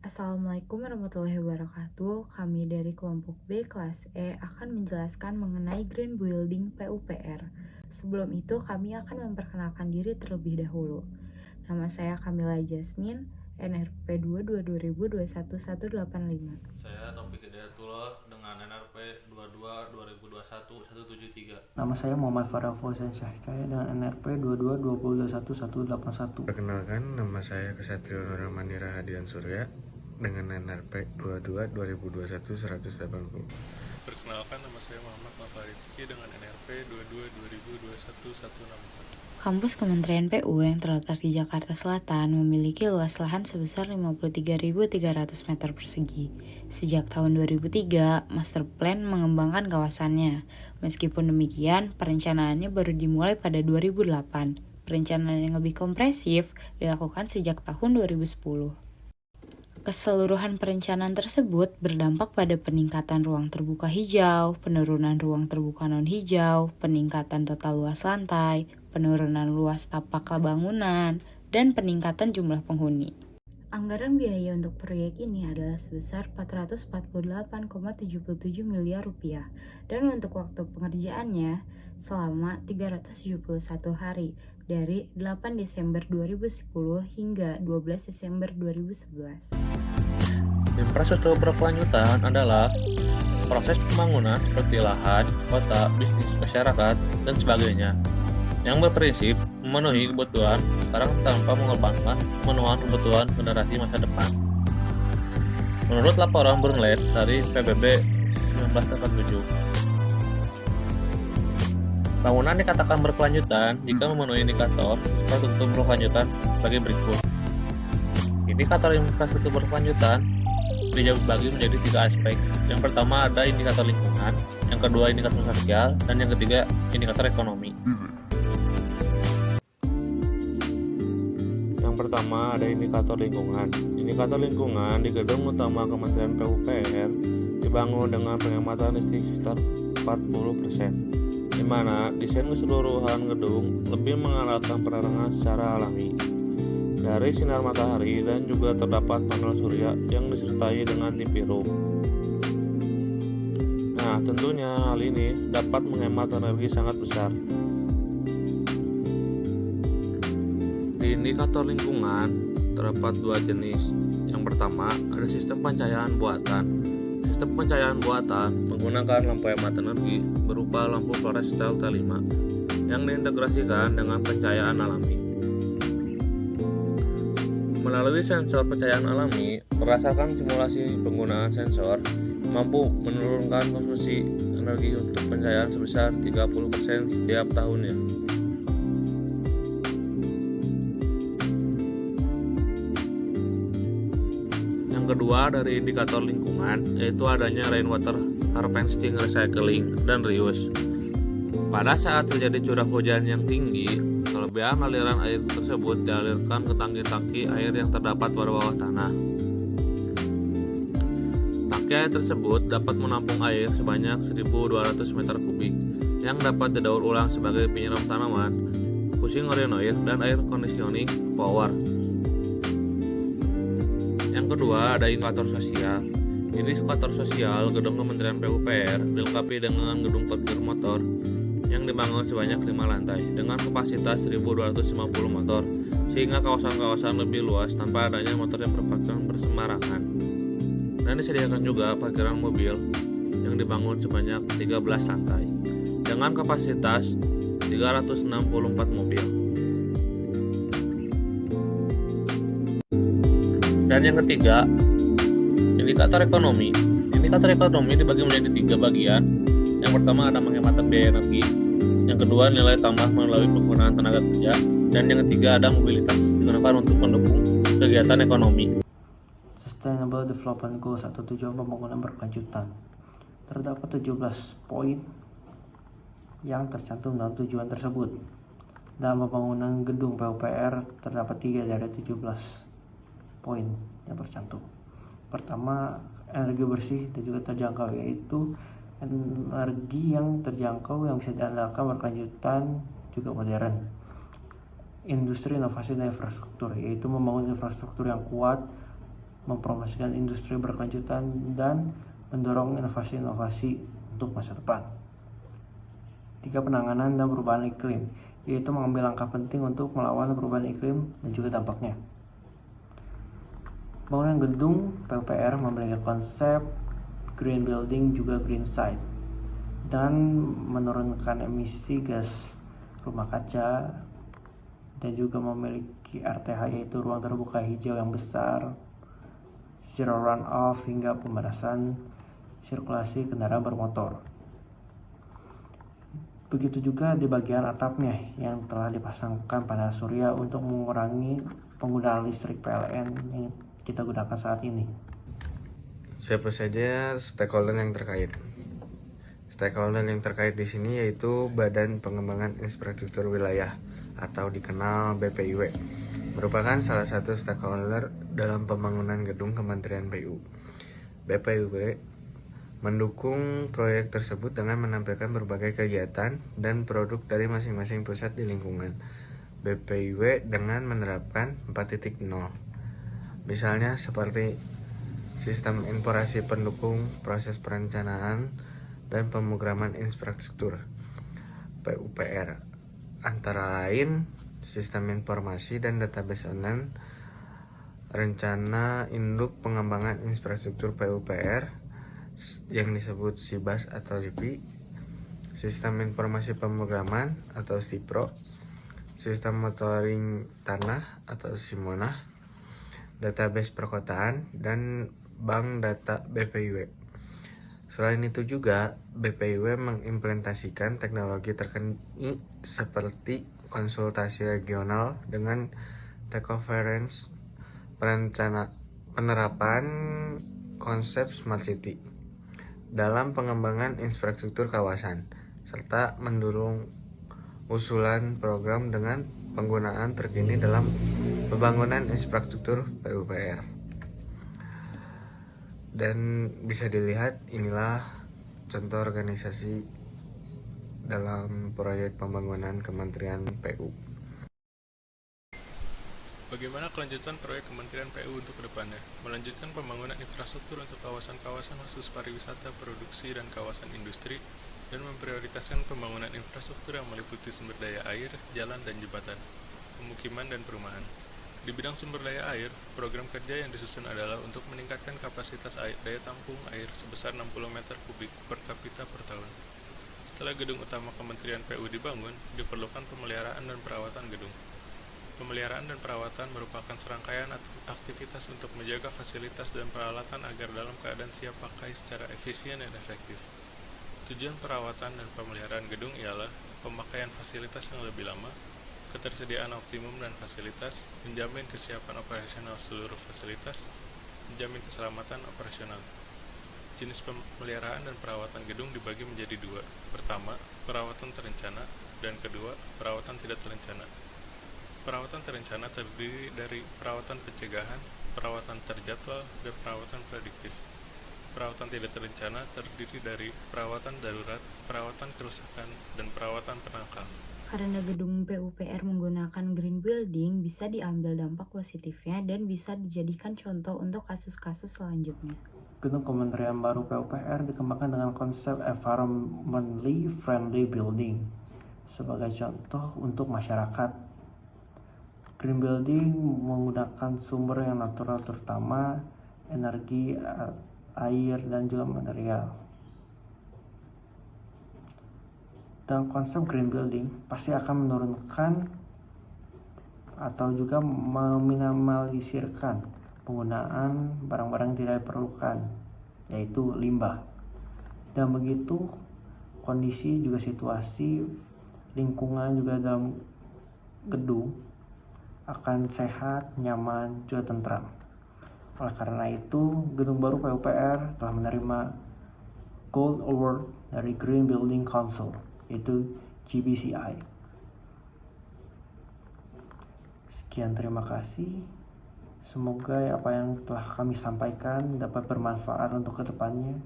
Assalamualaikum warahmatullahi wabarakatuh. Kami dari kelompok B kelas E akan menjelaskan mengenai Green Building PUPR. Sebelum itu kami akan memperkenalkan diri terlebih dahulu. Nama saya Kamila Jasmine, NRP 2220211185. Saya Taufik Hidayatullah dengan NRP 22 2021 173. Nama saya Muhammad Farah Fauzan Syahikaya dengan NRP 2220211181. Perkenalkan, nama saya Kesatrio Nuramani Rahadian Surya dengan NRP 22 2021 180. Perkenalkan, nama saya Muhammad Mafarifki dengan NRP 22 2021 164. Kampus Kementerian PU yang terletak di Jakarta Selatan memiliki luas lahan sebesar 53.300 meter persegi. Sejak tahun 2003, Master Plan mengembangkan kawasannya. Meskipun demikian, perencanaannya baru dimulai pada 2008. Perencanaan yang lebih kompresif dilakukan sejak tahun 2010. Keseluruhan perencanaan tersebut berdampak pada peningkatan ruang terbuka hijau, penurunan ruang terbuka non-hijau, peningkatan total luas lantai, penurunan luas tapak bangunan, dan peningkatan jumlah penghuni. Anggaran biaya untuk proyek ini adalah sebesar 448,77 miliar rupiah, dan untuk waktu pengerjaannya selama 371 hari, dari 8 Desember 2010 hingga 12 Desember 2011. Infrastruktur berkelanjutan adalah proses pembangunan seperti lahan, kota, bisnis, masyarakat, dan sebagainya yang berprinsip memenuhi kebutuhan sekarang tanpa mengorbankan pemenuhan kebutuhan generasi masa depan. Menurut laporan Burnley dari PBB 1987, bangunan dikatakan berkelanjutan jika memenuhi indikator infrastruktur berkelanjutan sebagai berikut. Indikator infrastruktur berkelanjutan dibagi menjadi 3 aspek. Yang pertama ada indikator lingkungan, yang kedua indikator sosial, dan yang ketiga indikator ekonomi. Yang pertama ada indikator lingkungan. Indikator lingkungan di gedung utama Kementerian PUPR dibangun dengan penghematan listrik sekitar 40%. di mana desain keseluruhan gedung lebih mengandalkan penerangan secara alami dari sinar matahari dan juga terdapat panel surya yang disertai dengan TP-room. Nah, tentunya hal ini dapat menghemat energi sangat besar. Di indikator lingkungan terdapat 2 jenis. Yang pertama, ada sistem pencahayaan buatan. Sistem pencahayaan buatan menggunakan lampu hemat energi berupa lampu fluorescent T5 yang diintegrasikan dengan pencahayaan alami. Melalui sensor pencahayaan alami, berdasarkan simulasi penggunaan sensor, mampu menurunkan konsumsi energi untuk pencahayaan sebesar 30% setiap tahunnya. Kedua dari indikator lingkungan yaitu adanya rainwater harvesting, recycling, dan reuse. Pada saat terjadi curah hujan yang tinggi, kelebihan aliran air tersebut dialirkan ke tangki-tangki air yang terdapat pada bawah tanah. Tangki air tersebut dapat menampung air sebanyak 1.200 meter kubik yang dapat didaur ulang sebagai penyiram tanaman, fusing orinoir, dan air conditioning power. Yang kedua ada indikator sosial. Ini indikator sosial gedung Kementerian PUPR dilengkapi dengan gedung parkir motor yang dibangun sebanyak 5 lantai dengan kapasitas 1.250 motor sehingga kawasan-kawasan lebih luas tanpa adanya motor yang berparkir bersembarangan. Dan disediakan juga parkiran mobil yang dibangun sebanyak 13 lantai dengan kapasitas 364 mobil. Dan yang ketiga, indikator ekonomi. Indikator ekonomi dibagi menjadi 3 bagian. Yang pertama ada penghematan biaya energi. Yang kedua nilai tambah melalui penggunaan tenaga kerja. Dan yang ketiga ada mobilitas digunakan untuk mendukung kegiatan ekonomi. Sustainable Development Goals atau tujuan pembangunan berkelanjutan. Terdapat 17 poin yang tercantum dalam tujuan tersebut. Dalam pembangunan gedung PUPR terdapat 3 dari 17 poin yang tercantum. Pertama, energi bersih dan juga terjangkau, yaitu energi yang terjangkau yang bisa diandalkan, berkelanjutan, juga modern. Industri, inovasi, dan infrastruktur, yaitu membangun infrastruktur yang kuat mempromosikan industri berkelanjutan, dan mendorong inovasi-inovasi untuk masa depan. 3. Penanganan dan perubahan iklim, yaitu mengambil langkah penting untuk melawan perubahan iklim dan juga dampaknya. Bangunan gedung PUPR memiliki konsep green building juga green site dan menurunkan emisi gas rumah kaca, dan juga memiliki RTH yaitu ruang terbuka hijau yang besar, zero runoff, hingga pembatasan sirkulasi kendaraan bermotor. Begitu juga di bagian atapnya yang telah dipasangkan panel surya untuk mengurangi penggunaan listrik PLN yang kita gunakan saat ini. Siapa saja stakeholder yang terkait? Stakeholder yang terkait di sini yaitu Badan Pengembangan Infrastruktur Wilayah atau dikenal BPIW, merupakan salah satu stakeholder dalam pembangunan gedung Kementerian PU. BPIW mendukung proyek tersebut dengan menampilkan berbagai kegiatan dan produk dari masing-masing pusat di lingkungan BPIW dengan menerapkan 4.0. Misalnya seperti sistem informasi pendukung proses perencanaan dan pemrograman infrastruktur PUPR, antara lain sistem informasi dan database online, rencana induk pengembangan infrastruktur PUPR yang disebut SIBAS atau RIPI, sistem informasi pemrograman atau SIPRO, sistem monitoring tanah atau SIMONAH, database perkotaan, dan bank data BPIW. Selain itu juga, BPIW mengimplementasikan teknologi terkini seperti konsultasi regional dengan teleconference, penerapan konsep smart city dalam pengembangan infrastruktur kawasan, serta mendorong usulan program dengan penggunaan terkini dalam pembangunan infrastruktur PUPR. Dan bisa dilihat inilah contoh organisasi dalam proyek pembangunan Kementerian PU. Bagaimana kelanjutan proyek Kementerian PU untuk kedepannya? Melanjutkan pembangunan infrastruktur untuk kawasan-kawasan khusus pariwisata, produksi, dan kawasan industri, dan memprioritaskan pembangunan infrastruktur yang meliputi sumber daya air, jalan, dan jembatan, pemukiman, dan perumahan. Di bidang sumber daya air, program kerja yang disusun adalah untuk meningkatkan kapasitas daya tampung air sebesar 60 meter kubik per kapita per tahun. Setelah gedung utama Kementerian PU dibangun, diperlukan pemeliharaan dan perawatan gedung. Pemeliharaan dan perawatan merupakan serangkaian aktivitas untuk menjaga fasilitas dan peralatan agar dalam keadaan siap pakai secara efisien dan efektif. Tujuan perawatan dan pemeliharaan gedung ialah pemakaian fasilitas yang lebih lama, ketersediaan optimum dan fasilitas, menjamin kesiapan operasional seluruh fasilitas, menjamin keselamatan operasional. Jenis pemeliharaan dan perawatan gedung dibagi menjadi dua. Pertama, perawatan terencana, dan kedua, perawatan tidak terencana. Perawatan terencana terdiri dari perawatan pencegahan, perawatan terjadwal, dan perawatan prediktif. Perawatan tidak terencana terdiri dari perawatan darurat, perawatan kerusakan, dan perawatan penangkal. Karena gedung PUPR menggunakan green building, bisa diambil dampak positifnya dan bisa dijadikan contoh untuk kasus-kasus selanjutnya. Gedung Kementerian baru PUPR dikembangkan dengan konsep environmentally friendly building sebagai contoh untuk masyarakat. Green building menggunakan sumber yang natural, terutama energi, air, dan juga material. Dan konsep green building pasti akan menurunkan atau juga meminimalisirkan penggunaan barang-barang yang tidak diperlukan, yaitu limbah. Dan begitu kondisi juga situasi lingkungan juga dalam gedung akan sehat, nyaman, juga tentram. Oleh karena itu, gedung baru PUPR telah menerima Gold Award dari Green Building Council, yaitu GBCI. Sekian, terima kasih. Semoga apa yang telah kami sampaikan dapat bermanfaat untuk kedepannya.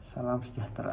Salam sejahtera.